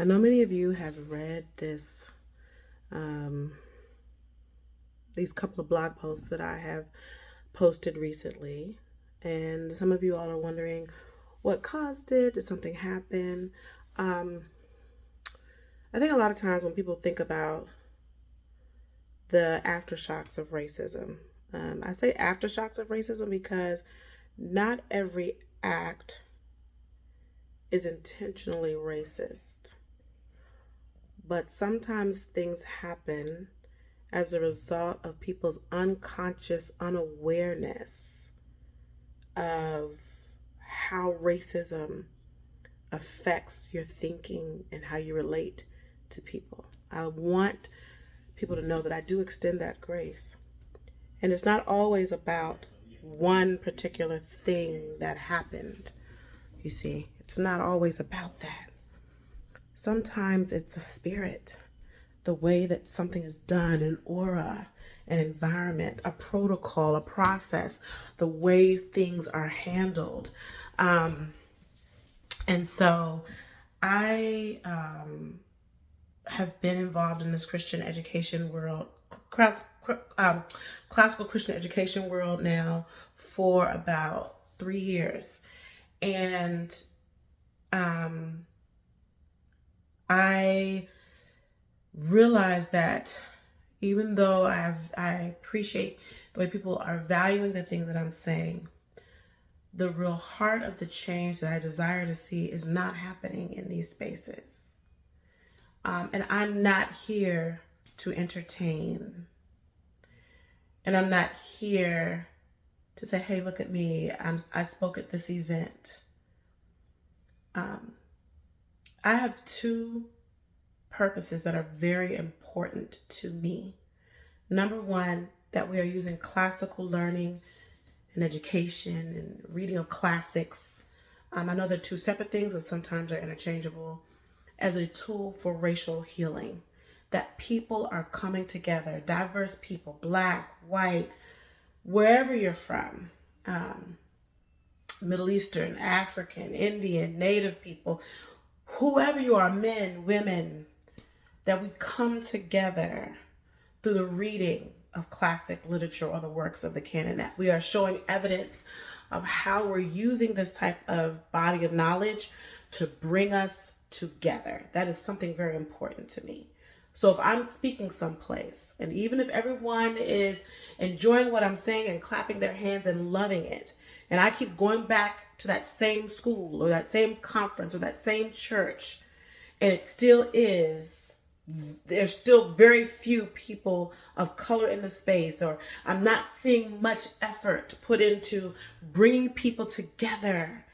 I know many of you have read um, these couple of blog posts that I have posted recently, and some of you all are wondering what caused it. Did something happen? Um, I think a lot of times when people think about the aftershocks of racism, I say aftershocks of racism because not every act is intentionally racist, but sometimes things happen as a result of people's unconscious unawareness of how racism affects your thinking and how you relate to people. I want people to know that I do extend that grace. And it's not always about one particular thing that happened. You see, it's not always about that. Sometimes it's a spirit, the way that something is done, an aura, an environment, a protocol, a process, the way things are handled. And so I have been involved in this Christian education world, classical Christian education world now for about 3 years. And I realized that even though I appreciate the way people are valuing the things that I'm saying, the real heart of the change that I desire to see is not happening in these spaces. And I'm not here to entertain. And I'm not here to say, hey, look at me. I spoke at this event. I have two purposes that are very important to me. Number one, that we are using classical learning and education and reading of classics. I know they're two separate things, but sometimes they're interchangeable, as a tool for racial healing. That people are coming together, diverse people, Black, white, wherever you're from, Middle Eastern, African, Indian, Native people, whoever you are, men, women, that we come together through the reading of classic literature or the works of the canon, that we are showing evidence of how we're using this type of body of knowledge to bring us together. That is something very important to me. So if I'm speaking someplace, and even if everyone is enjoying what I'm saying and clapping their hands and loving it, and I keep going back to that same school or that same conference or that same church, and it still is, there's still very few people of color in the space, or I'm not seeing much effort put into bringing people together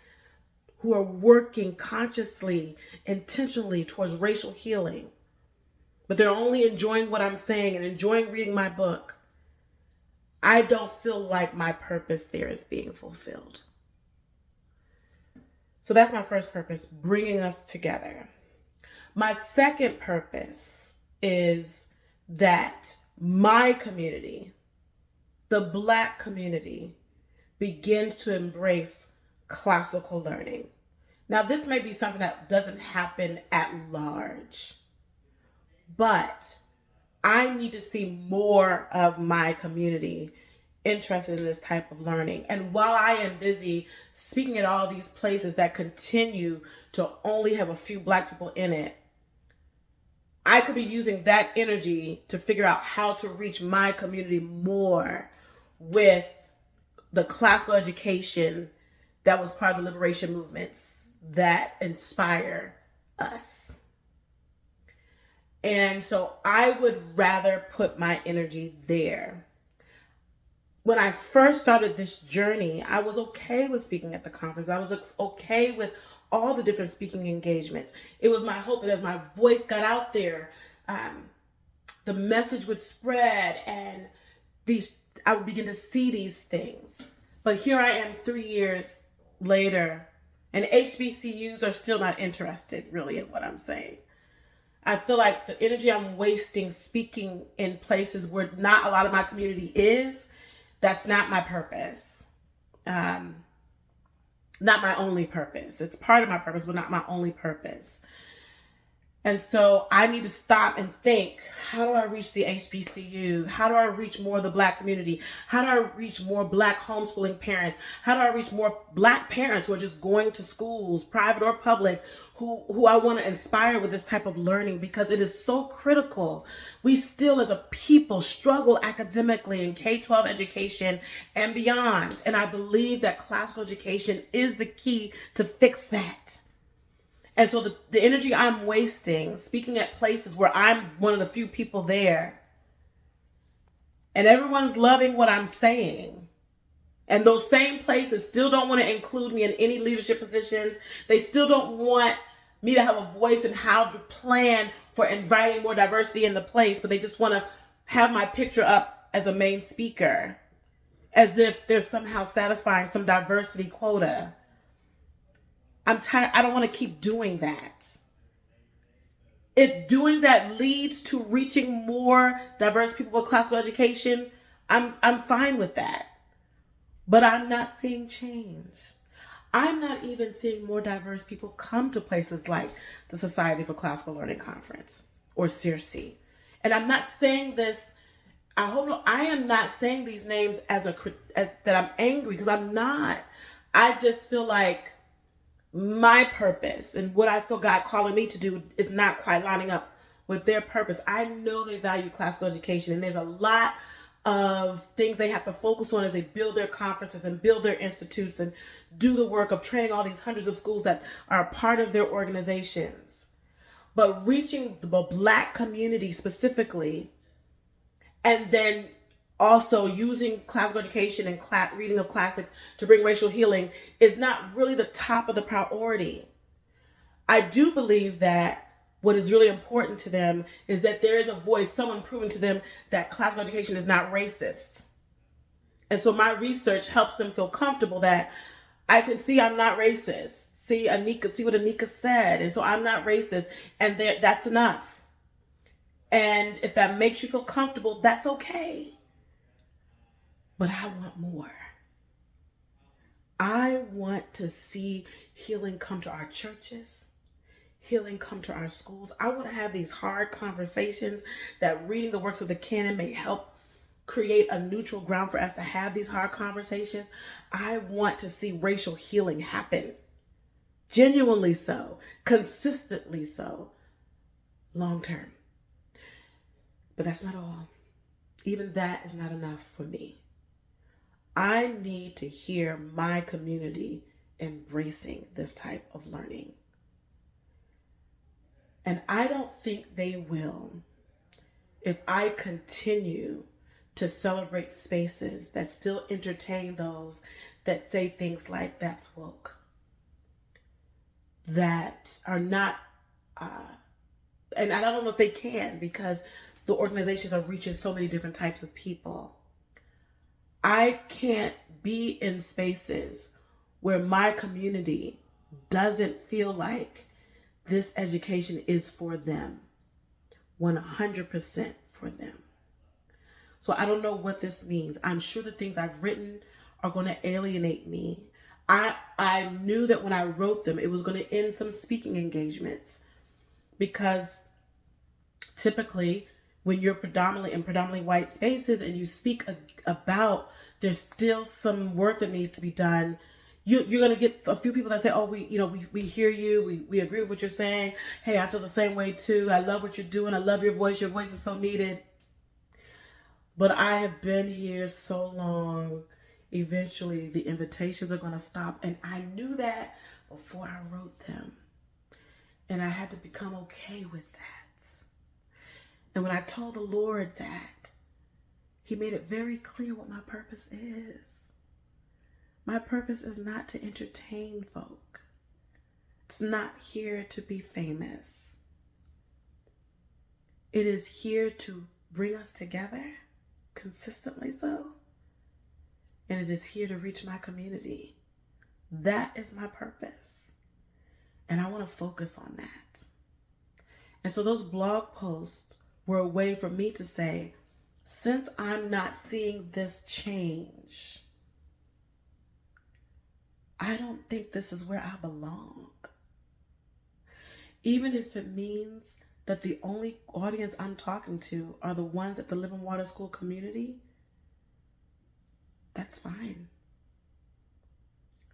who are working consciously, intentionally towards racial healing, but they're only enjoying what I'm saying and enjoying reading my book, I don't feel like my purpose there is being fulfilled. So that's my first purpose, bringing us together. My second purpose is that my community, the Black community, begins to embrace classical learning. Now, this may be something that doesn't happen at large, but I need to see more of my community interested in this type of learning. And while I am busy speaking at all these places that continue to only have a few Black people in it, I could be using that energy to figure out how to reach my community more with the classical education that was part of the liberation movements that inspire us. And so I would rather put my energy there. When I first started this journey, I was okay with speaking at the conference. I was okay with all the different speaking engagements. It was my hope that as my voice got out there, the message would spread and I would begin to see these things. But here I am 3 years later, and HBCUs are still not interested really in what I'm saying. I feel like the energy I'm wasting speaking in places where not a lot of my community is, that's not my purpose. Not my only purpose. It's part of my purpose, but not my only purpose. And so I need to stop and think, how do I reach the HBCUs? How do I reach more of the Black community? How do I reach more Black homeschooling parents? How do I reach more Black parents who are just going to schools, private or public, who I want to inspire with this type of learning, because it is so critical. We still as a people struggle academically in K-12 education and beyond. And I believe that classical education is the key to fix that. And so the energy I'm wasting speaking at places where I'm one of the few people there, and everyone's loving what I'm saying, and those same places still don't want to include me in any leadership positions. They still don't want me to have a voice in how to plan for inviting more diversity in the place, but they just want to have my picture up as a main speaker, as if they're somehow satisfying some diversity quota. I'm tired. I don't want to keep doing that. If doing that leads to reaching more diverse people with classical education, I'm fine with that. But I'm not seeing change. I'm not even seeing more diverse people come to places like the Society for Classical Learning Conference or CIRCE. And I'm not saying this, I am not saying these names as that I'm angry, because I'm not. I just feel like my purpose and what I feel God calling me to do is not quite lining up with their purpose. I know they value classical education, and there's a lot of things they have to focus on as they build their conferences and build their institutes and do the work of training all these hundreds of schools that are a part of their organizations. But reaching the Black community specifically, and then also using classical education and reading of classics to bring racial healing, is not really the top of the priority. I do believe that what is really important to them is that there is a voice, someone proving to them that classical education is not racist. And so my research helps them feel comfortable that I can see I'm not racist. See what Anika said. And so I'm not racist. And that's enough. And if that makes you feel comfortable, that's okay. But I want more. I want to see healing come to our churches, healing come to our schools. I want to have these hard conversations that reading the works of the canon may help create a neutral ground for us to have these hard conversations. I want to see racial healing happen. Genuinely so, consistently so, long term. But that's not all. Even that is not enough for me. I need to hear my community embracing this type of learning. And I don't think they will if I continue to celebrate spaces that still entertain those that say things like that's woke, that are not, and I don't know if they can, because the organizations are reaching so many different types of people. I can't be in spaces where my community doesn't feel like this education is for them, 100% for them. So I don't know what this means. I'm sure the things I've written are going to alienate me. I knew that when I wrote them, it was going to end some speaking engagements, because typically when you're predominantly white spaces and you speak about, there's still some work that needs to be done. You're going to get a few people that say, oh, we hear you. We agree with what you're saying. Hey, I feel the same way too. I love what you're doing. I love your voice. Your voice is so needed. But I have been here so long. Eventually the invitations are going to stop. And I knew that before I wrote them. And I had to become okay with that. And when I told the Lord that, He made it very clear what my purpose is. My purpose is not to entertain folk. It's not here to be famous. It is here to bring us together, consistently so. And it is here to reach my community. That is my purpose. And I want to focus on that. And so those blog posts were a way for me to say, since I'm not seeing this change, I don't think this is where I belong. even if it means that the only audience I'm talking to are the ones at the Living Water School community, that's fine.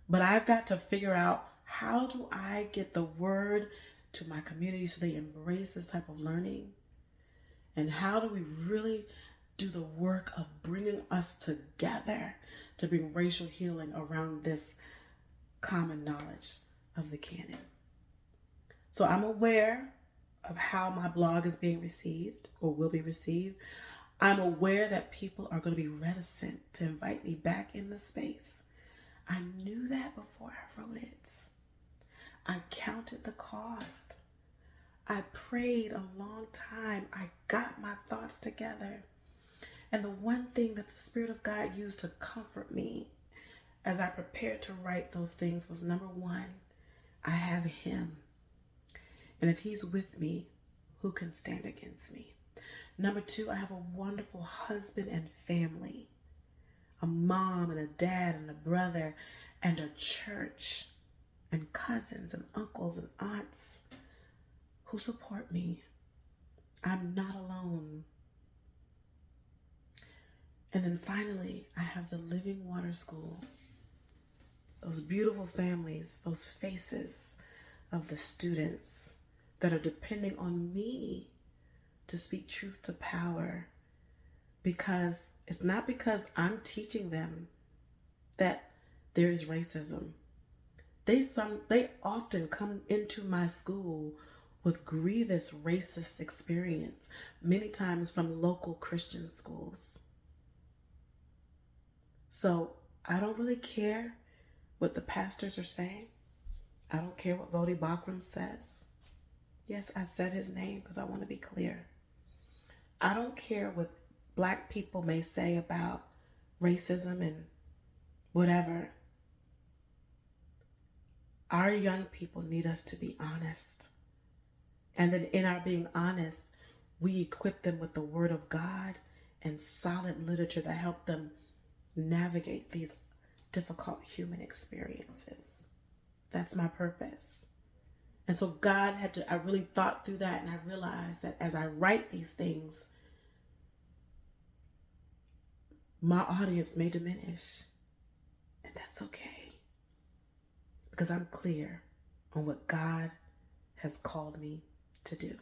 But I've got to figure out, how do I get the word to my community so they embrace this type of learning? And how do we really do the work of bringing us together to bring racial healing around this common knowledge of the canon? So I'm aware of how my blog is being received or will be received. I'm aware that people are going to be reticent to invite me back in the space. I knew that before I wrote it. I counted the cost. I prayed a long time. I got my thoughts together. And the one thing that the Spirit of God used to comfort me as I prepared to write those things was, number one, I have Him. And if He's with me, who can stand against me? Number two, I have a wonderful husband and family, a mom and a dad and a brother and a church and cousins and uncles and aunts who support me. I'm not alone. And then finally, I have the Living Water School. Those beautiful families, those faces of the students that are depending on me to speak truth to power, because it's not because I'm teaching them that there is racism. They often come into my school with grievous racist experience, many times from local Christian schools. So I don't really care what the pastors are saying. I don't care what Vodi Bakram says. Yes, I said his name because I want to be clear. I don't care what Black people may say about racism and whatever. Our young people need us to be honest. And then in our being honest, we equip them with the Word of God and solid literature to help them navigate these difficult human experiences. That's my purpose. And so I really thought through that, and I realized that as I write these things, my audience may diminish. And that's okay, because I'm clear on what God has called me to do.